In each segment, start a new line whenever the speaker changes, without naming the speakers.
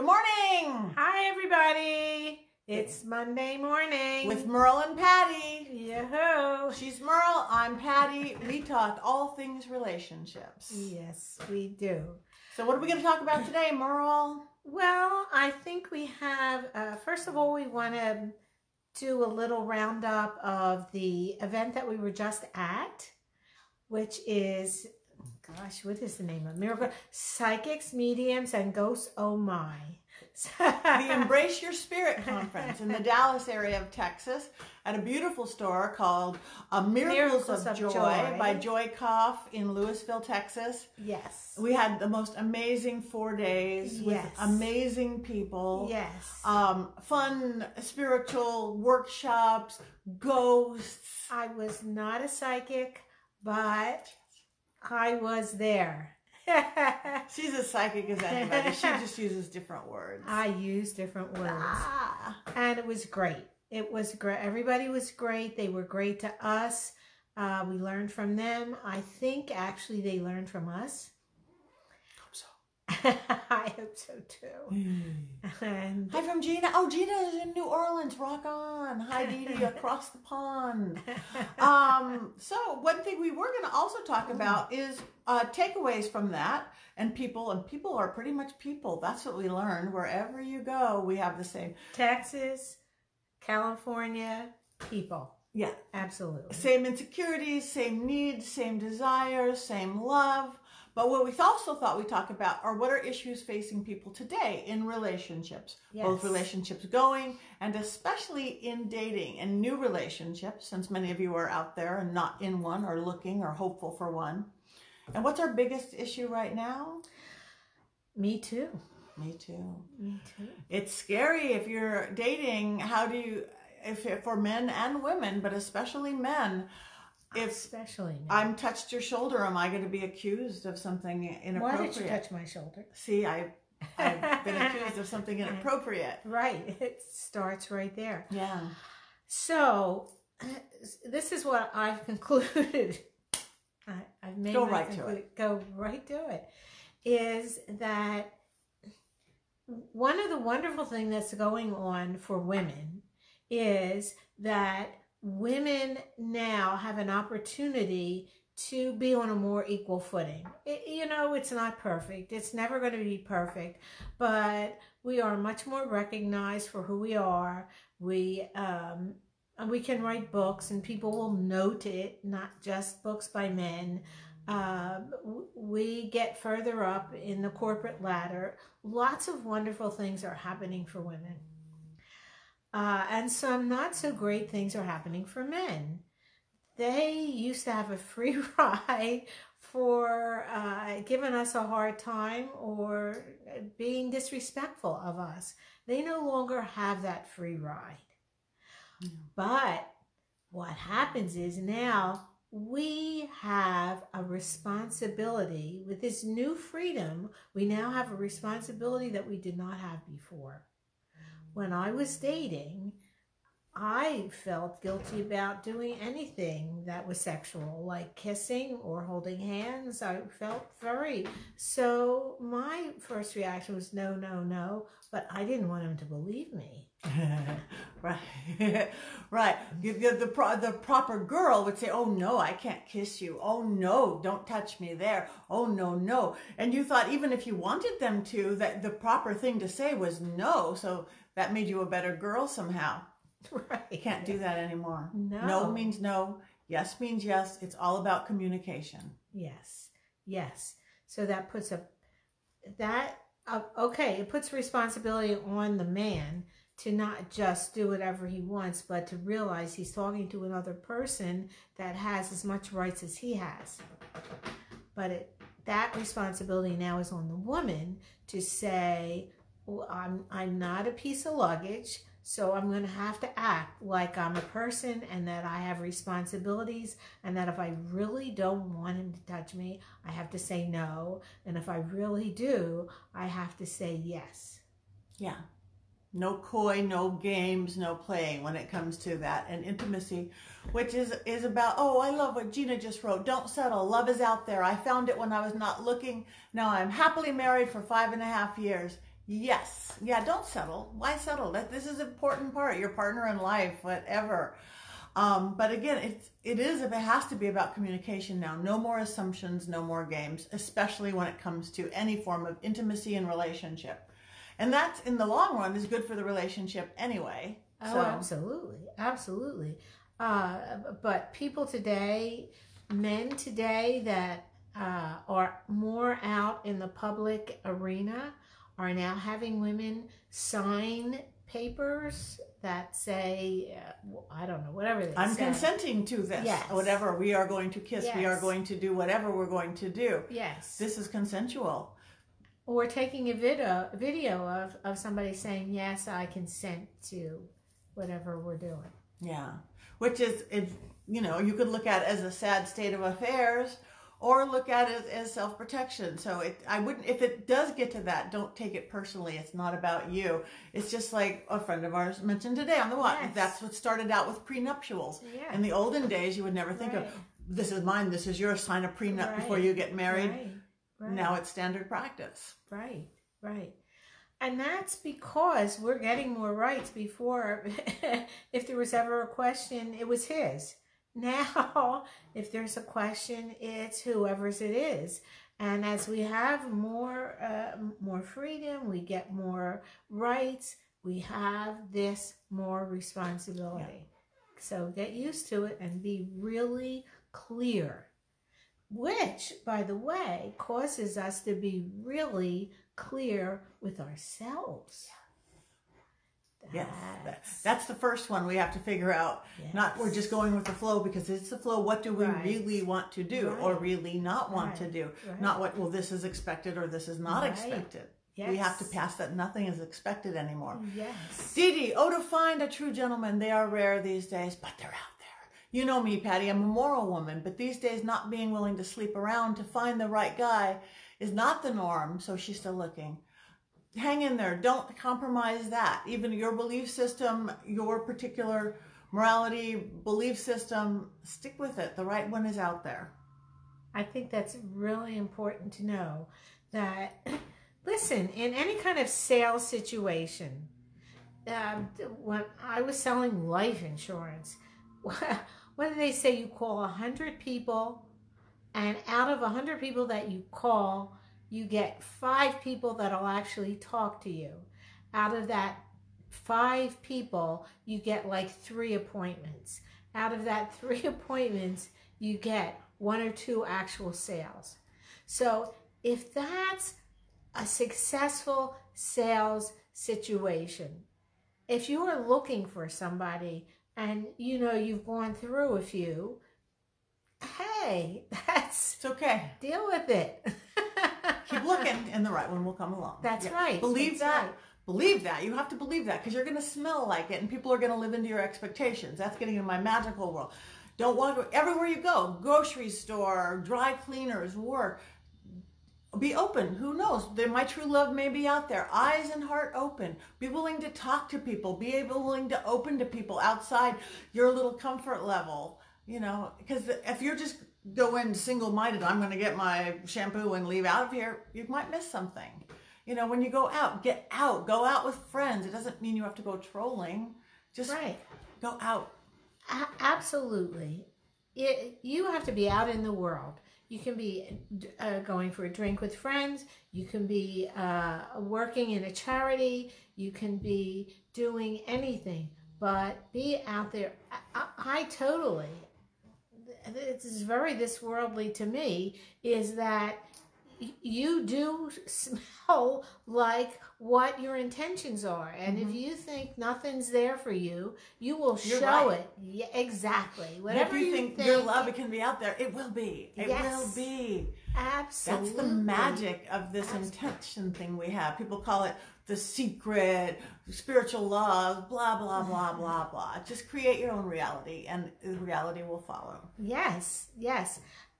Good morning!
Hi, everybody. It's Monday morning.
With Merle and Patti.
Yoo-hoo.
She's Merle, I'm Patti. We talk all things relationships.
Yes, we do.
So what are we going to talk about today, Merle?
Well, I think we have, first of all, we want to do a little roundup of the event that we were just at, which is, gosh, what is the name of it? Miracle Psychics, Mediums, and Ghosts, oh my.
The Embrace Your Spirit Conference in the Dallas area of Texas at a beautiful store called Miracles of Joy by Joy Koff in Louisville, Texas.
Yes.
We had the most amazing 4 days with amazing people.
Yes.
Fun spiritual workshops, ghosts.
I was not a psychic, but I was there.
She's as psychic as anybody. She just uses different words.
I use different words. And it was great. It was great. Everybody was great. They were great to us. We learned from them. I think actually they learned from us. I hope so too. And
hi from Gina. Oh, Gina is in New Orleans. Rock on. Hi, Dee Dee, across the pond. So one thing we were going to also talk about is takeaways from that. And people are pretty much people. That's what we learned. Wherever you go, we have the same.
Texas, California, people.
Yeah.
Absolutely.
Same insecurities, same needs, same desires, same love. But what we also thought we'd talk about are what are issues facing people today in relationships, both relationships going and especially in dating and new relationships, since many of you are out there and not in one or looking or hopeful for one. And what's our biggest issue right now?
Me too.
Me too.
Me too.
It's scary if you're dating. How do you, if for men and women, but especially men,
Especially men.
I'm touched your shoulder, am I going to be accused of something inappropriate?
Why did you touch my shoulder?
See, I've been accused of something inappropriate.
Right. It starts right there.
Yeah.
So, this is what I've concluded. I've made
Go right to it.
Go right to it. Is that one of the wonderful things that's going on for women is that women now have an opportunity to be on a more equal footing. It's not perfect. It's never going to be perfect, but we are much more recognized for who we are. We can write books and people will note it, not just books by men. We get further up in the corporate ladder. Lots of wonderful things are happening for women. And some not so great things are happening for men. They used to have a free ride for giving us a hard time or being disrespectful of us. They no longer have that free ride. But what happens is now we have a responsibility. With this new freedom, we now have a responsibility that we did not have before. When I was dating, I felt guilty about doing anything that was sexual, like kissing or holding hands. I felt so my first reaction was no, no, no, but I didn't want him to believe me.
Right. Right. The proper girl would say, oh no, I can't kiss you. Oh no, don't touch me there. Oh no, no. And you thought even if you wanted them to, that the proper thing to say was no. So that made you a better girl somehow.
Right.
You can't do that anymore.
No.
No means no. Yes means yes. It's all about communication.
Yes. Yes. So that puts it puts responsibility on the man to not just do whatever he wants, but to realize he's talking to another person that has as much rights as he has. But that responsibility now is on the woman to say, well, I'm not a piece of luggage, so I'm going to have to act like I'm a person and that I have responsibilities, and that if I really don't want him to touch me, I have to say no. And if I really do, I have to say yes.
Yeah. No coy, no games, no playing when it comes to that. And intimacy, which is about, oh, I love what Gina just wrote. Don't settle. Love is out there. I found it when I was not looking. Now I'm happily married for 5.5 years. Yes. Yeah, don't settle. Why settle? This is an important part, your partner in life, whatever. But again, it has to be about communication now. No more assumptions, no more games, especially when it comes to any form of intimacy and relationship. And that, in the long run, is good for the relationship anyway.
Oh,
So,
absolutely. Absolutely. But people today, men today that are more out in the public arena are now having women sign papers that say, I don't know, whatever they
I'm
say.
consenting to this.
Yes.
Whatever. We are going to kiss.
Yes.
We are going to do whatever we're going to do.
Yes.
This is consensual.
Or taking a video of somebody saying, yes, I consent to whatever we're doing.
Yeah. Which is, you could look at it as a sad state of affairs, or look at it as self-protection. So if it does get to that, don't take it personally. It's not about you. It's just like a friend of ours mentioned today on the what.
Yes.
That's what started out with prenuptials.
Yeah.
In the olden days, you would never think of, this is mine, this is yours, sign a prenup before you get married.
Right.
Now it's standard practice.
Right. And that's because we're getting more rights. Before, if there was ever a question, it was his. Now, if there's a question, it's whoever's it is. And as we have more freedom, we get more rights, we have this more responsibility. Yeah. So get used to it and be really clear. Which, by the way, causes us to be really clear with ourselves.
Yes, that's the first one we have to figure out. Yes. Not we're just going with the flow because it's the flow. What do we really want to do or really not want to do? Not what, well, this is expected or this is not expected. Yes. We have to pass that nothing is expected anymore.
Yes.
Dee Dee, to find a true gentleman, they are rare these days, but they're out there. You know me, Patty, I'm a moral woman, but these days not being willing to sleep around to find the right guy is not the norm, so she's still looking. Hang in there. Don't compromise that. Even your belief system, your particular morality, belief system, stick with it. The right one is out there.
I think that's really important to know that, listen, in any kind of sales situation, when I was selling life insurance, what do they say? You call 100 people, and out of 100 people that you call, you get 5 people that'll actually talk to you. Out of that 5 people, you get like 3 appointments. Out of that 3 appointments, you get 1 or 2 actual sales. So if that's a successful sales situation, if you are looking for somebody and you've gone through a few, hey, it's
okay.
Deal with it.
Keep looking, and the right one will come along.
That's right.
Believe that. Right. Believe that. You have to believe that because you're going to smell like it, and people are going to live into your expectations. That's getting in my magical world. Don't walk everywhere you go. Grocery store, dry cleaners, work. Be open. Who knows? My true love may be out there. Eyes and heart open. Be willing to talk to people. Be willing to open to people outside your little comfort level. Because if you're just go in single-minded, I'm going to get my shampoo and leave out of here, you might miss something. When you go out, get out. Go out with friends. It doesn't mean you have to go trolling. Just go out.
Absolutely. You have to be out in the world. You can be going for a drink with friends. You can be working in a charity. You can be doing anything. But be out there. I totally... It's very this worldly to me, is that you do smell like what your intentions are. And if you think nothing's there for you, you will show it. Yeah, exactly. Whatever
you think your love, it can be out there. It will be. It will be.
Absolutely.
That's the magic of this intention thing we have. People call it the secret, spiritual love, blah, blah, blah, blah, blah. Just create your own reality, and the reality will follow.
Yes.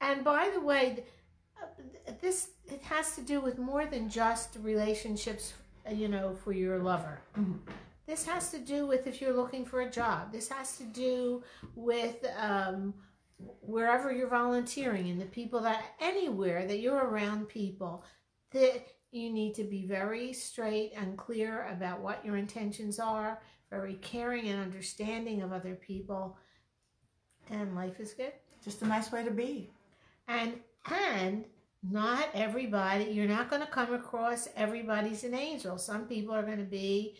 And by the way, it has to do with more than just relationships, for your lover. Mm-hmm. This has to do with if you're looking for a job. This has to do with wherever you're volunteering, and the people anywhere that you're around people. you need to be very straight and clear about what your intentions are, very caring and understanding of other people, and life is good.
Just a nice way to be.
And not everybody, you're not going to come across everybody's an angel. Some people are going to be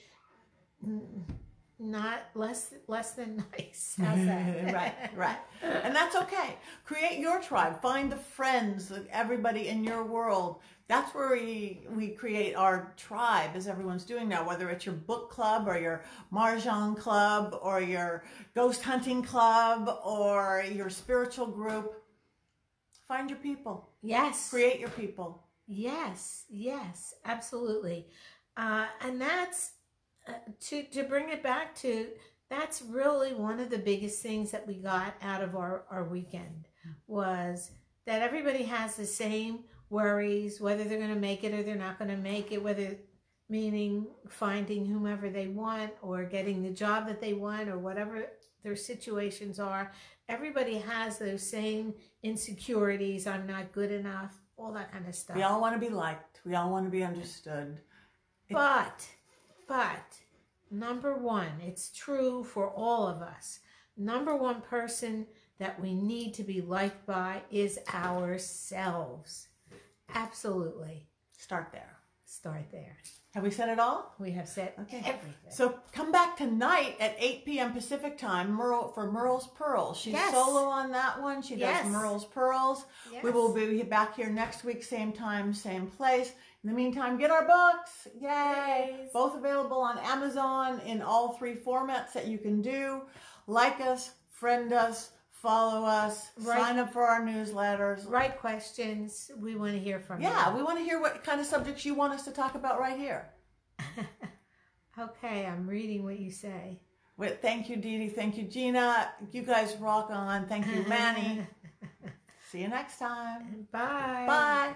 not less than nice. How's that?
Right. And that's okay. Create your tribe. Find the friends, everybody in your world. That's where we create our tribe, as everyone's doing now, whether it's your book club or your Mahjong club or your ghost hunting club or your spiritual group. Find your people.
Yes.
Create your people.
Yes, absolutely. And that's, to bring it back to, that's really one of the biggest things that we got out of our weekend, was that everybody has the same worries, whether they're going to make it or they're not going to make it, whether, meaning finding whomever they want or getting the job that they want or whatever their situations are. Everybody has those same insecurities. I'm not good enough, all that kind of stuff.
We all want to be liked. We all want to be understood.
But number one, it's true for all of us. Number one person that we need to be liked by is ourselves. Absolutely.
Start there. Have we said it all?
We have said everything.
So come back tonight at 8 p.m. Pacific time for Merle's Pearls. She's solo on that one. She does Merle's Pearls. Yes. We will be back here next week, same time, same place. In the meantime, get our books. Yay!
Yes.
Both available on Amazon in all 3 formats that you can do. Like us, friend us, follow us, sign up for our newsletters.
Write questions. We want to hear from you.
Yeah, we want to hear what kind of subjects you want us to talk about right here.
Okay, I'm reading what you say.
Thank you, Dee Dee. Thank you, Gina. You guys rock on. Thank you, Manny. See you next time.
Bye.
Bye.